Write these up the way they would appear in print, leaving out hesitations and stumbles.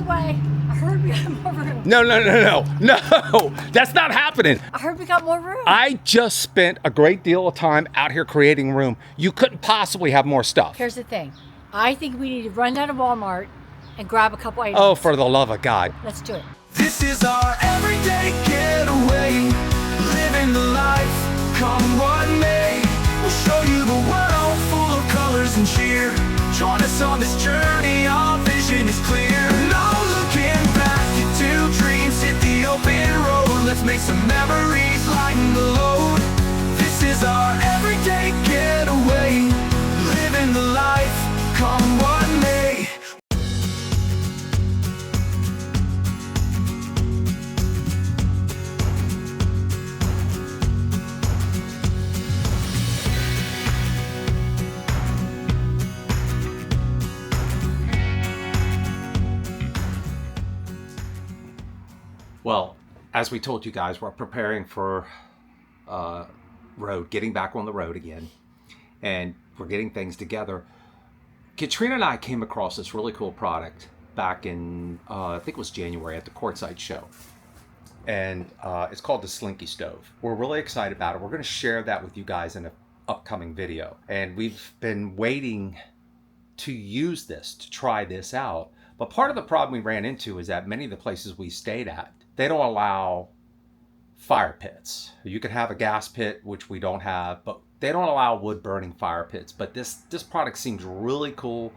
the way, I heard we got more room. No. That's not happening. I heard we got more room. I just spent a great deal of time out here creating room. You couldn't possibly have more stuff. Here's the thing. I think we need to run down to Walmart and grab a couple items. Oh, for the love of God. Let's do it. This is our everyday getaway, living the life, come what may. We'll show you the world full of colors and cheer. Join us on this journey, our vision is clear. No looking back, your two dreams hit the open road. Let's make some memories, lighten the load. This is our everyday getaway, living the life, come what may. Well, as we told you guys, we're preparing for getting back on the road again. And we're getting things together. Katrina and I came across this really cool product back in, I think it was January at the Courtside show. And it's called the Slinky Stove. We're really excited about it. We're going to share that with you guys in an upcoming video. And we've been waiting to use this, to try this out. But part of the problem we ran into is that many of the places we stayed at, they don't allow fire pits. You can have a gas pit, which we don't have, but they don't allow wood burning fire pits. But this product seems really cool,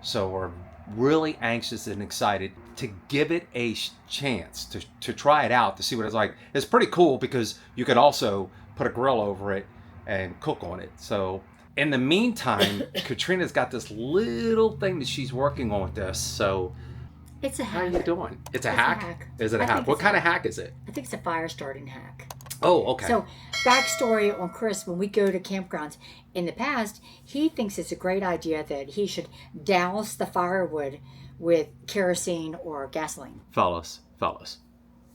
so we're really anxious and excited to give it a chance to try it out, to see what it's like. It's pretty cool because you could also put a grill over it and cook on it. So in the meantime, Katrina's got this little thing that she's working on with this. So It's a hack. how are you doing? It's a hack? Is it a I hack? think What it's kind a of hack is it? I think it's a fire starting hack. Oh, okay. So, backstory on Chris, when we go to campgrounds, in the past, he thinks it's a great idea that he should douse the firewood with kerosene or gasoline. Fellas,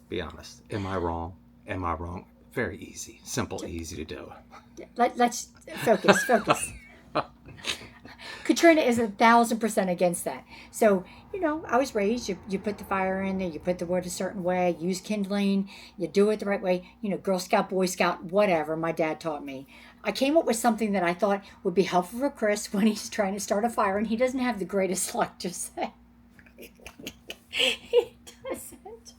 be honest. Am I wrong? Very easy. Simple, easy to do. Let's focus. Katrina is 1,000% against that. So, I was raised, you put the fire in there, you put the wood a certain way, use kindling, you do it the right way, Girl Scout, Boy Scout, whatever my dad taught me. I came up with something that I thought would be helpful for Chris when he's trying to start a fire, and he doesn't have the greatest luck, just say. He doesn't.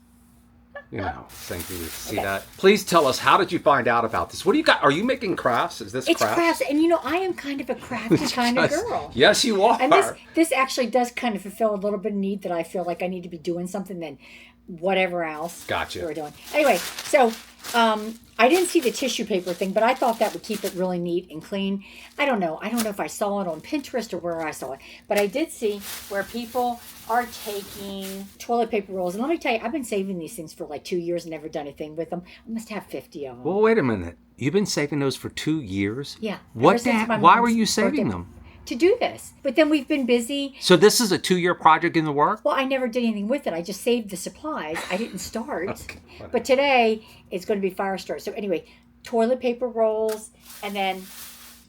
Thank you. See that? Please tell us, how did you find out about this? What do you got? Are you making crafts? Is this It's crafts? crafts, and I am kind of a crafty kind of girl. Yes, you are. And this actually does kind of fulfill a little bit of need that I feel like I need to be doing something than whatever else Gotcha. we're doing. Anyway, so I didn't see the tissue paper thing, but I thought that would keep it really neat and clean. I don't know if I saw it on Pinterest or where I saw it, but I did see where people are taking toilet paper rolls. And let me tell you, I've been saving these things for like 2 years and never done anything with them. I must have 50 of them. Well, wait a minute. You've been saving those for 2 years? Yeah. Why were you saving them? To do this. But then we've been busy. So this is a 2-year project in the work? Well, I never did anything with it. I just saved the supplies. I didn't start. Okay. But today, it's going to be fire starter. So anyway, toilet paper rolls, and then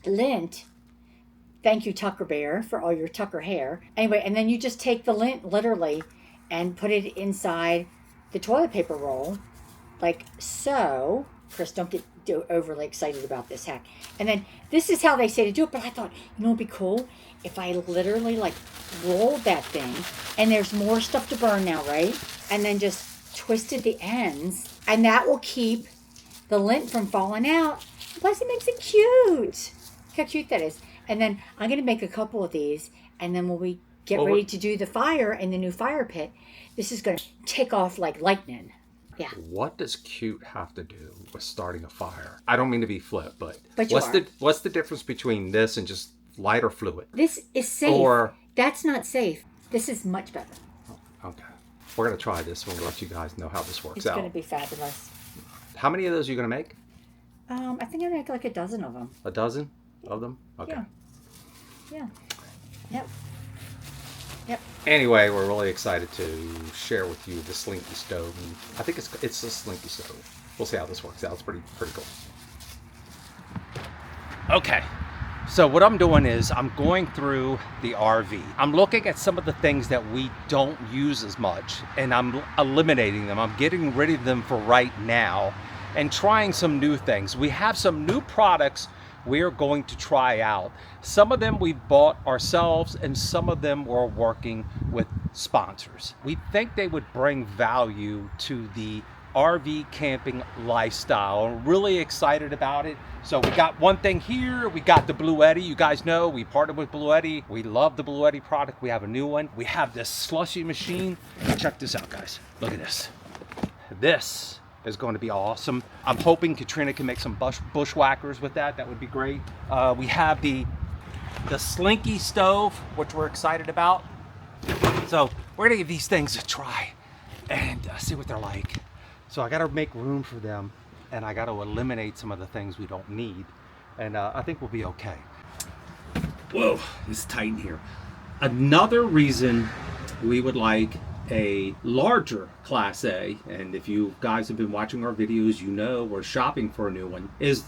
lint. Thank you, Tucker Bear, for all your Tucker hair. Anyway, and then you just take the lint, literally, and put it inside the toilet paper roll, like so. Chris, don't get overly excited about this hack. And then this is how they say to do it, but I thought, it'd be cool if I literally rolled that thing, and there's more stuff to burn now, right? And then just twisted the ends, and that will keep the lint from falling out. Plus it makes it cute. Look how cute that is. And then I'm going to make a couple of these, and then when we get ready to do the fire in the new fire pit, this is going to take off like lightning. Yeah. What does cute have to do with starting a fire? I don't mean to be flip, but what's the difference between this and just lighter fluid? This is safe. That's not safe. This is much better. Okay. We're going to try this. We'll let you guys know how this works out. It's going to be fabulous. How many of those are you going to make? I think I make like a dozen of them. A dozen of them? Okay. Yeah. Yep. Anyway, we're really excited to share with you the Slinky Stove. And I think it's a Slinky Stove. We'll see how this works out. It's pretty cool. Okay. So what I'm doing is I'm going through the RV. I'm looking at some of the things that we don't use as much, and I'm eliminating them. I'm getting rid of them for right now and trying some new things. We have some new products we're going to try out. Some of them we bought ourselves, and some of them we're working with sponsors. We think they would bring value to the RV camping lifestyle. I'm really excited about it. So we got one thing here. We got the Blue Eddy. You guys know we partnered with Blue Eddy. We love the Blue Eddy product. We have a new one. We have this slushy machine. Check this out, guys. Look at this. This is going to be awesome. I'm hoping Katrina can make some bushwhackers with that. That would be great. We have the Slinky stove, which we're excited about. So we're gonna give these things a try and see what they're like. So I gotta make room for them, and I gotta eliminate some of the things we don't need. And I think we'll be okay. Whoa, it's tight in here. Another reason we would like a larger Class A, and if you guys have been watching our videos, you know we're shopping for a new one, is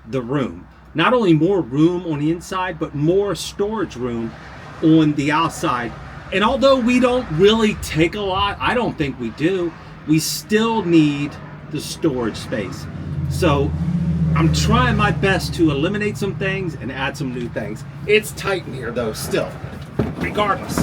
the room. Not only more room on the inside, but more storage room on the outside. And although we don't really take a lot, I don't think we do, we still need the storage space. So I'm trying my best to eliminate some things and add some new things. It's tight in here though, still, regardless.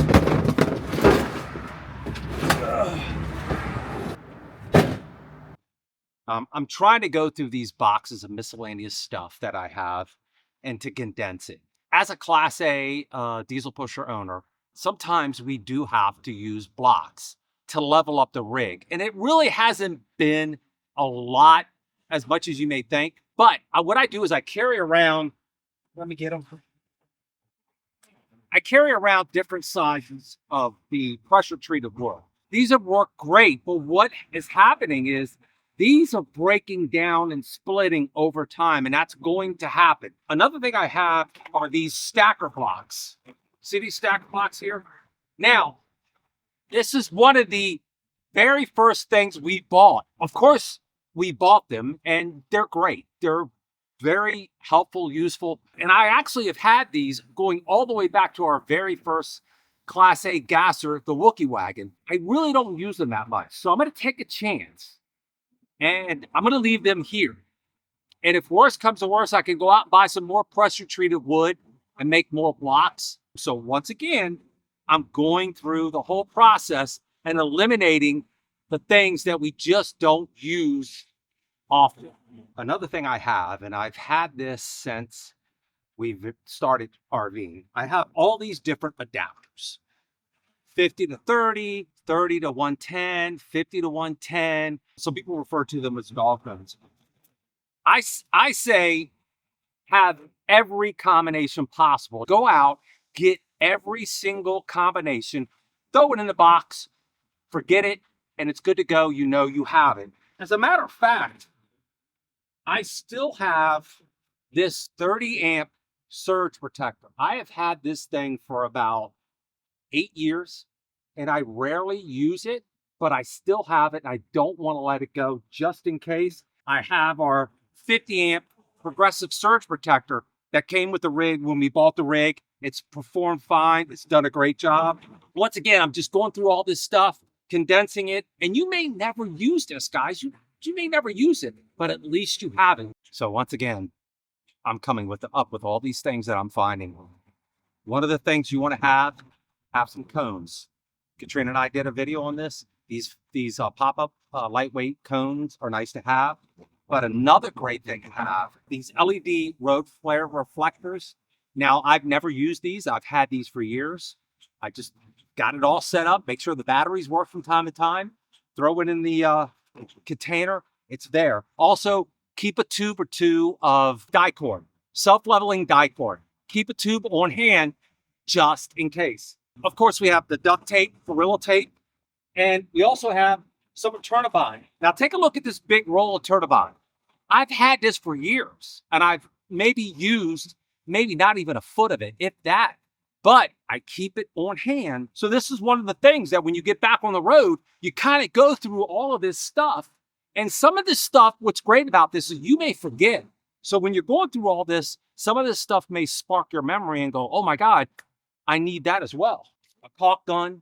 I'm trying to go through these boxes of miscellaneous stuff that I have and to condense it. As a Class A diesel pusher owner, sometimes we do have to use blocks to level up the rig. And it really hasn't been a lot, as much as you may think. But what I do is I carry around, let me get them. I carry around different sizes of the pressure treated wood. These have worked great, but what is happening is these are breaking down and splitting over time, and that's going to happen. Another thing I have are these stacker blocks. See these stacker blocks here? Now, this is one of the very first things we bought. Of course, we bought them, and they're great. They're very helpful, useful, and I actually have had these going all the way back to our very first Class A gasser, the Wookiee wagon. I really don't use them that much, so I'm going to take a chance, and I'm going to leave them here. And if worse comes to worse, I can go out and buy some more pressure-treated wood and make more blocks. So once again, I'm going through the whole process and eliminating the things that we just don't use often. Another thing I have, and I've had this since we've started RVing, I have all these different adapters. 50 to 30, 30 to 110, 50 to 110. Some people refer to them as dog bones. I say have every combination possible. Go out, get every single combination, throw it in the box, forget it, and it's good to go. You know you have it. As a matter of fact, I still have this 30 amp surge protector. I have had this thing for about 8 years, and I rarely use it, but I still have it, and I don't want to let it go just in case. I have our 50 amp progressive surge protector that came with the rig when we bought the rig. It's performed fine. It's done a great job. Once again, I'm just going through all this stuff, condensing it, and you may never use this, guys. You may never use it, but at least you have it. So once again, I'm coming up with all these things that I'm finding. One of the things you want to have some cones. Katrina and I did a video on this. These pop-up lightweight cones are nice to have. But another great thing to have, these LED road flare reflectors. Now, I've never used these. I've had these for years. I just got it all set up, make sure the batteries work from time to time, throw it in the container, it's there. Also, keep a tube or two of die cord, self-leveling die cord. Keep a tube on hand just in case. Of course, we have the duct tape, Gorilla tape, and we also have some Turnabine. Now, take a look at this big roll of Turnabine. I've had this for years, and I've maybe used maybe not even a foot of it, if that, but I keep it on hand. So this is one of the things that when you get back on the road, you kind of go through all of this stuff. And some of this stuff, what's great about this is you may forget. So when you're going through all this, some of this stuff may spark your memory and go, oh my God, I need that as well. A caulk gun,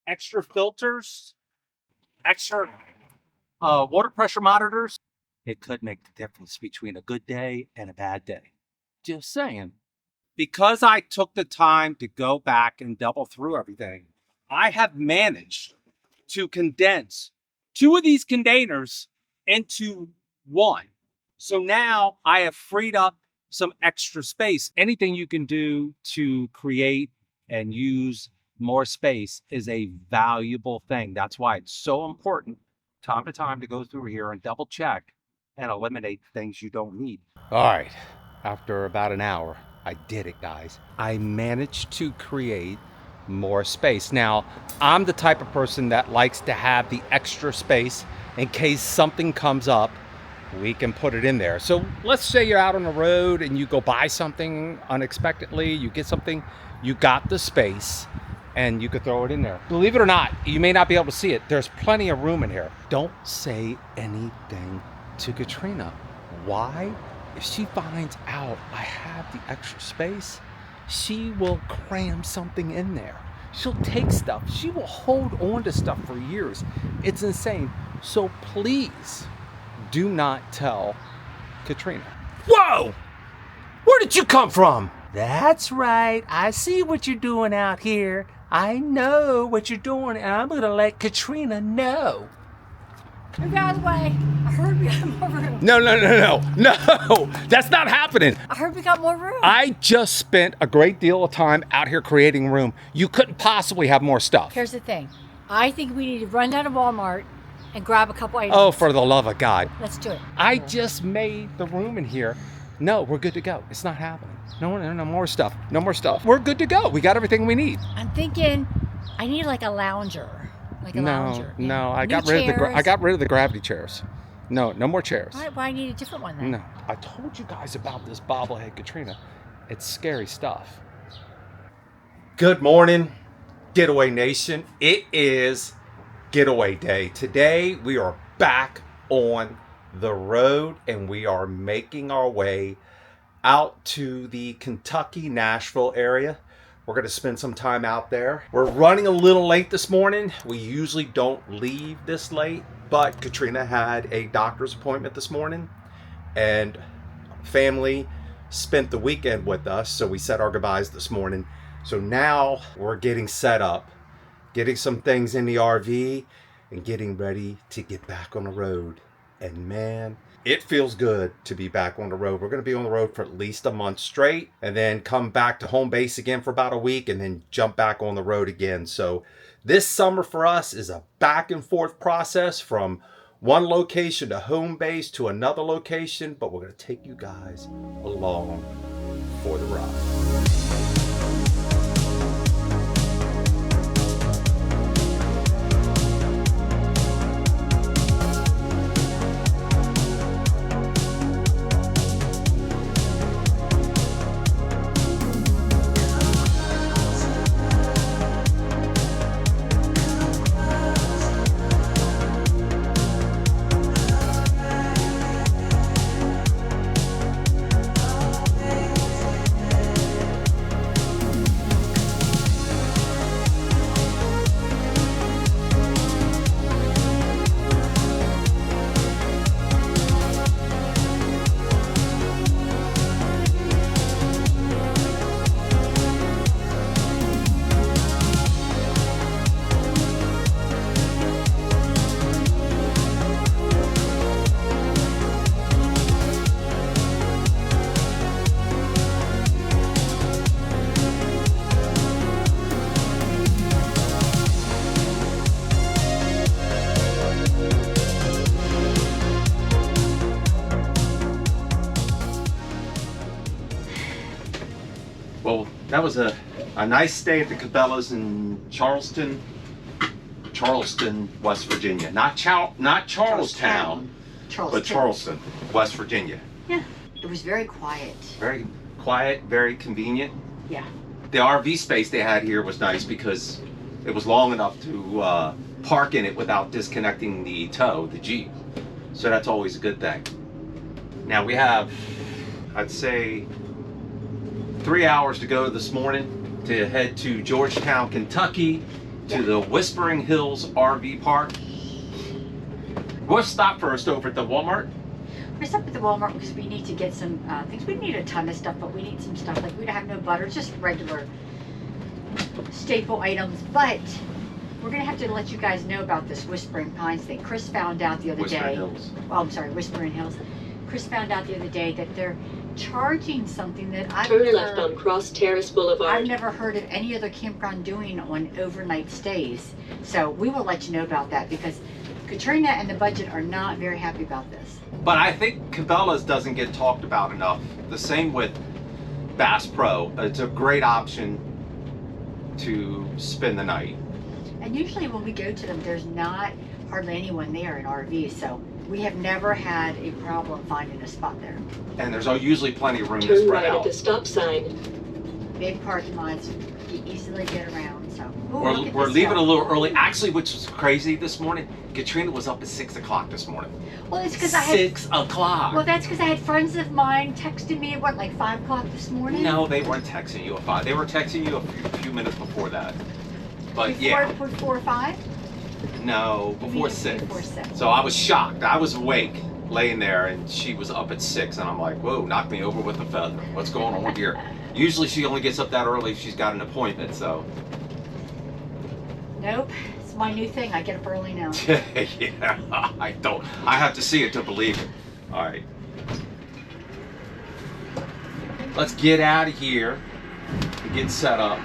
extra filters, extra water pressure monitors. It could make the difference between a good day and a bad day. Just saying. Because I took the time to go back and double through everything, I have managed to condense 2 of these containers into 1. So now I have freed up some extra space. Anything you can do to create and use more space is a valuable thing. That's why it's so important time to time to go through here and double check and eliminate things you don't need. All right, after about an hour, I did it, guys. I managed to create more space. Now, I'm the type of person that likes to have the extra space in case something comes up, we can put it in there. So let's say you're out on the road and you go buy something unexpectedly, you get something, you got the space and you could throw it in there. Believe it or not, you may not be able to see it. There's plenty of room in here. Don't say anything to Katrina. Why? If she finds out I have the extra space, she will cram something in there. She'll take stuff. She will hold on to stuff for years. It's insane. So please do not tell Katrina. Whoa! Where did you come from? That's right. I see what you're doing out here. I know what you're doing, and I'm gonna let Katrina know. You guys, way. I heard we got more room. No, that's not happening. I heard we got more room. I just spent a great deal of time out here creating room. You couldn't possibly have more stuff. Here's the thing. I think we need to run down to Walmart and grab a couple items. Oh, for the love of God. Let's do it. I just made the room in here. No, we're good to go. It's not happening. No more stuff. No more stuff. We're good to go. We got everything we need. I'm thinking I need like a lounger. No, I got rid of the gravity chairs. No more chairs. Why I need a different one then? No, I told you guys about this bobblehead Katrina. It's scary stuff. Good morning, Getaway Nation. It is Getaway Day. Today we are back on the road and we are making our way out to the Kentucky, Nashville area. We're going to spend some time out there. We're running a little late this morning. We usually don't leave this late, but Katrina had a doctor's appointment this morning and family spent the weekend with us, so we said our goodbyes this morning. So now we're getting set up, getting some things in the RV and getting ready to get back on the road. And man, it feels good to be back on the road. We're going to be on the road for at least a month straight and then come back to home base again for about a week and then jump back on the road again. So this summer for us is a back and forth process from one location to home base to another location, but we're going to take you guys along for the ride. Well, that was a nice stay at the Cabela's in Charleston, West Virginia. Not Charlestown, but Charleston, West Virginia. Yeah, it was very quiet. Very quiet, very convenient. Yeah. The RV space they had here was nice because it was long enough to park in it without disconnecting the tow, the Jeep. So that's always a good thing. Now we have, I'd say, 3 hours to go this morning to head to Georgetown, Kentucky, to the Whispering Hills RV Park. We'll stop first over at the Walmart. We're stopped at the Walmart because we need to get some things. We need a ton of stuff, but we need some stuff. Like, we don't have no butter, just regular staple items. But we're going to have to let you guys know about this Whispering Pines thing. Chris found out the other Whispering day. Hills. Oh, I'm sorry, Whispering Hills. Chris found out the other day that they're charging something that Turn left on Cross Terrace Boulevard. I've never heard of any other campground doing on overnight stays. So we will let you know about that, because Katrina and the budget are not very happy about this. But I think Cabela's doesn't get talked about enough. The same with Bass Pro. It's a great option to spend the night. And usually when we go to them, there's not hardly anyone there in RVs, so we have never had a problem finding a spot there. And there's usually plenty of room to Turn spread right at out. the stop sign. Big parking lots, you easily get around. So Ooh, We're look at this leaving stuff. a little early. Actually, which was crazy this morning, Katrina was up at 6 o'clock this morning. Well, it's because I had 6 o'clock. Well, that's because I had friends of mine texting me at what, like 5 o'clock this morning? No, they weren't texting you at 5. They were texting you a few minutes before that. But yeah, Before 5? no, before mean 6. before 6. So I was shocked. I was awake, laying there, and she was up at 6, and I'm like, whoa, knock me over with a feather. What's going on here? Usually she only gets up that early if she's got an appointment, so. Nope, it's my new thing. I get up early now. Yeah, I have to see it to believe it. All right. Let's get out of here and get set up.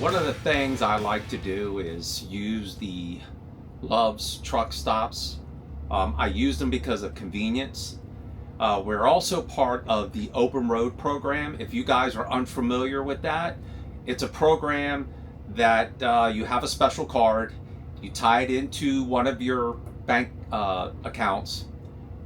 One of the things I like to do is use the Love's truck stops. I use them because of convenience. We're also part of the Open Road program. If you guys are unfamiliar with that, it's a program that you have a special card, you tie it into one of your bank accounts,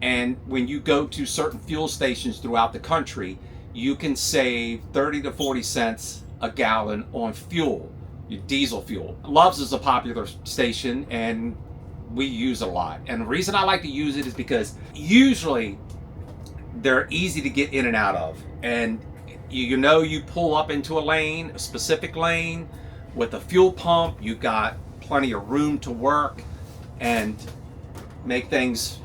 and when you go to certain fuel stations throughout the country, you can save 30 to 40 cents a gallon on fuel, your diesel fuel. Love's is a popular station and we use it a lot. And the reason I like to use it is because usually they're easy to get in and out of. And you know, you pull up into a lane, a specific lane with a fuel pump, you've got plenty of room to work and make things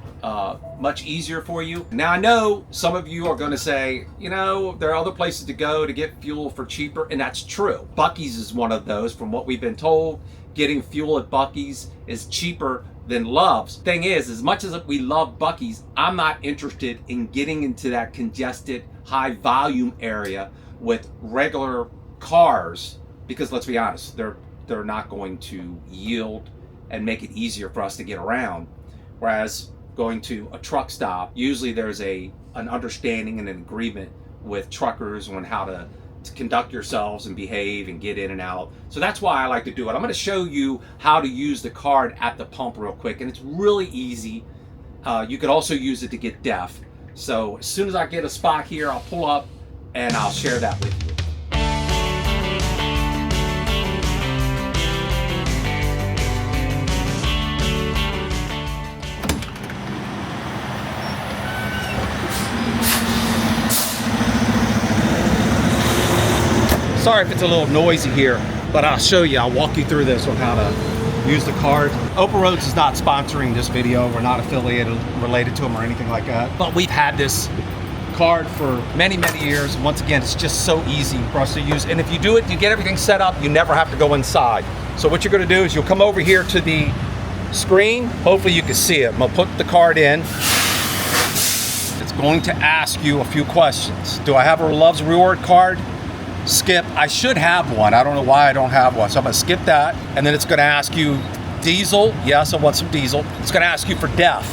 much easier for you. Now I know some of you are going to say, you know, there are other places to go to get fuel for cheaper, and that's true. Buc-ee's is one of those. From what we've been told, getting fuel at Buc-ee's is cheaper than Love's. Thing is, as much as we love Buc-ee's, I'm not interested in getting into that congested, high volume area with regular cars, because let's be honest, they're not going to yield and make it easier for us to get around. Whereas going to a truck stop, usually there's an understanding and an agreement with truckers on how to conduct yourselves and behave and get in and out. So that's why I like to do it. I'm going to show you how to use the card at the pump real quick, and it's really easy. You could also use it to get DEF. So as soon as I get a spot here, I'll pull up and I'll share that with you. Sorry if it's a little noisy here, but I'll show you. I'll walk you through this on how to use the card. Open Roads is not sponsoring this video. We're not affiliated, related to them or anything like that. But we've had this card for many, many years. Once again, it's just so easy for us to use. And if you do it, you get everything set up, you never have to go inside. So what you're gonna do is you'll come over here to the screen. Hopefully you can see it. I'm gonna put the card in. It's going to ask you a few questions. Do I have a Love's Reward card? Skip. I should have one. I don't know why I don't have one. So I'm going to skip that. And then it's going to ask you diesel. Yes, I want some diesel. It's going to ask you for DEF.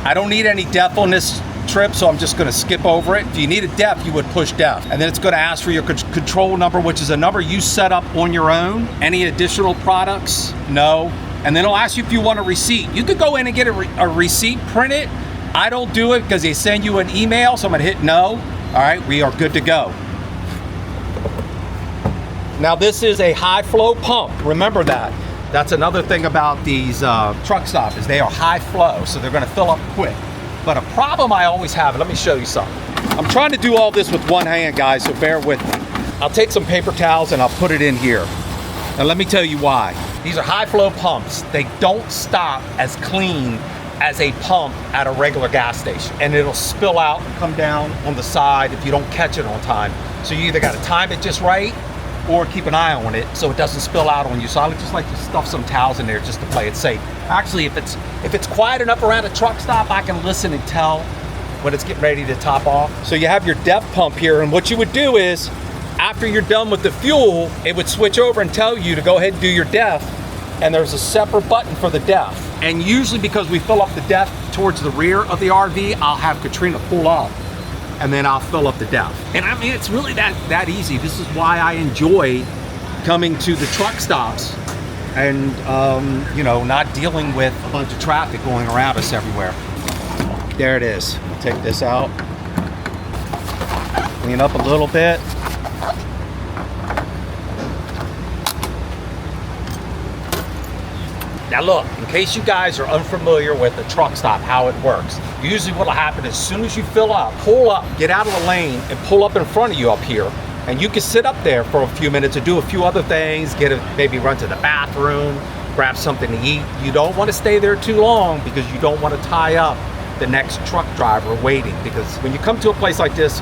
I don't need any DEF on this trip, so I'm just going to skip over it. If you need a def, you would push def. And then it's going to ask for your control number, which is a number you set up on your own. Any additional products? No. And then it'll ask you if you want a receipt. You could go in and get a receipt printed. I don't do it because they send you an email, so I'm going to hit no. All right, we are good to go. Now this is a high flow pump. Remember that. That's another thing about these truck stops is they are high flow, so they're going to fill up quick. But a problem I always have, and let me show you something. I'm trying to do all this with one hand, guys, so bear with me. I'll take some paper towels and I'll put it in here. And let me tell you why. These are high flow pumps. They don't stop as clean as a pump at a regular gas station. And it'll spill out and come down on the side if you don't catch it on time. So you either got to time it just right or keep an eye on it so it doesn't spill out on you. So I would just like to stuff some towels in there just to play it safe. Actually, if it's quiet enough around a truck stop, I can listen and tell when it's getting ready to top off. So you have your def pump here, and what you would do is, after you're done with the fuel, it would switch over and tell you to go ahead and do your def, and there's a separate button for the def. And usually because we fill up the def towards the rear of the RV, I'll have Katrina pull up, and then I'll fill up the def. And I mean, it's really that easy. This is why I enjoy coming to the truck stops and you know, not dealing with a bunch of traffic going around us everywhere. There it is. Take this out, clean up a little bit. Now look, in case you guys are unfamiliar with the truck stop, how it works, usually what'll happen is as soon as you fill up, pull up, get out of the lane and pull up in front of you up here. And you can sit up there for a few minutes and do a few other things, maybe run to the bathroom, grab something to eat. You don't want to stay there too long because you don't want to tie up the next truck driver waiting, because when you come to a place like this,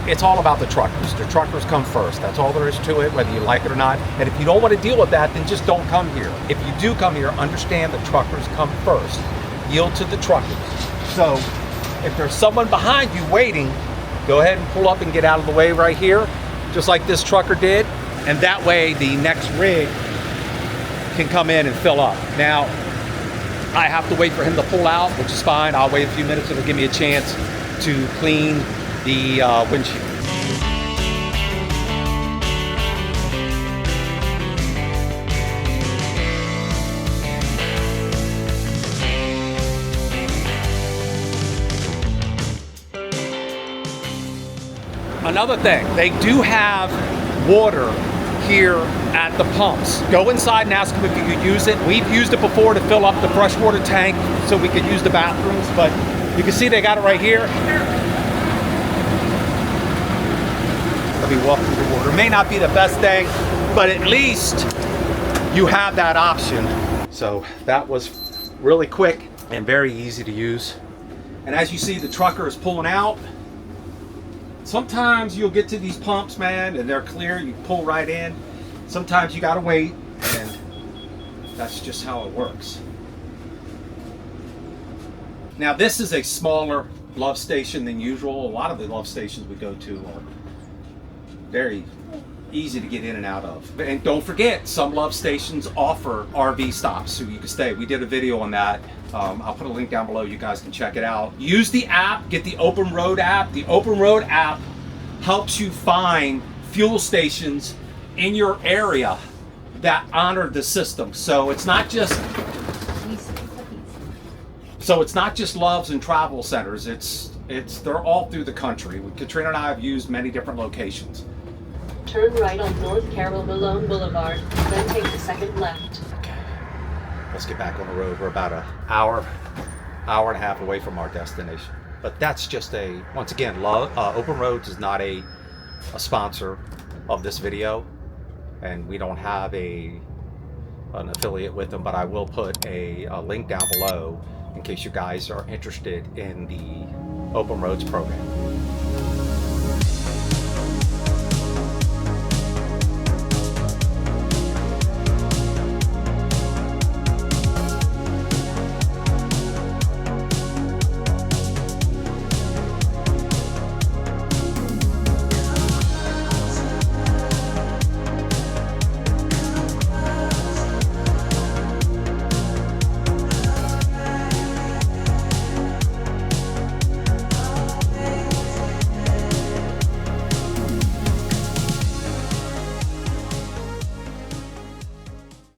it's all about the truckers. The truckers come first. That's all there is to it, whether you like it or not. And if you don't want to deal with that, then just don't come here. If you do come here, understand the truckers come first. Yield to the truckers. So if there's someone behind you waiting, go ahead and pull up and get out of the way right here, just like this trucker did. And that way the next rig can come in and fill up. Now, I have to wait for him to pull out, which is fine. I'll wait a few minutes. It'll give me a chance to clean the windshield. Another thing, they do have water here at the pumps. Go inside and ask them if you could use it. We've used it before to fill up the freshwater tank so we could use the bathrooms, but you can see they got it right here. Let me walk through the water. It may not be the best thing, but at least you have that option. So that was really quick and very easy to use. And as you see, the trucker is pulling out. Sometimes you'll get to these pumps, man, and they're clear. You pull right in. Sometimes you gotta wait, and that's just how it works. Now this is a smaller love station than usual. A lot of the love stations we go to are very easy to get in and out of. And don't forget, some love stations offer RV stops so you can stay. We did a video on that. I'll put a link down below. You guys can check it out. Use the app. Get the Open Road app. The Open Road app helps you find fuel stations in your area that honor the system. So it's not just Loves and travel centers. They're all through the country. Katrina and I have used many different locations. Turn right on North Carroll Malone Boulevard, then take the second left. Okay, let's get back on the road. We're about an hour and a half away from our destination. But that's just once again, Open Roads is not a sponsor of this video, and we don't have an affiliate with them, but I will put a link down below in case you guys are interested in the Open Roads program.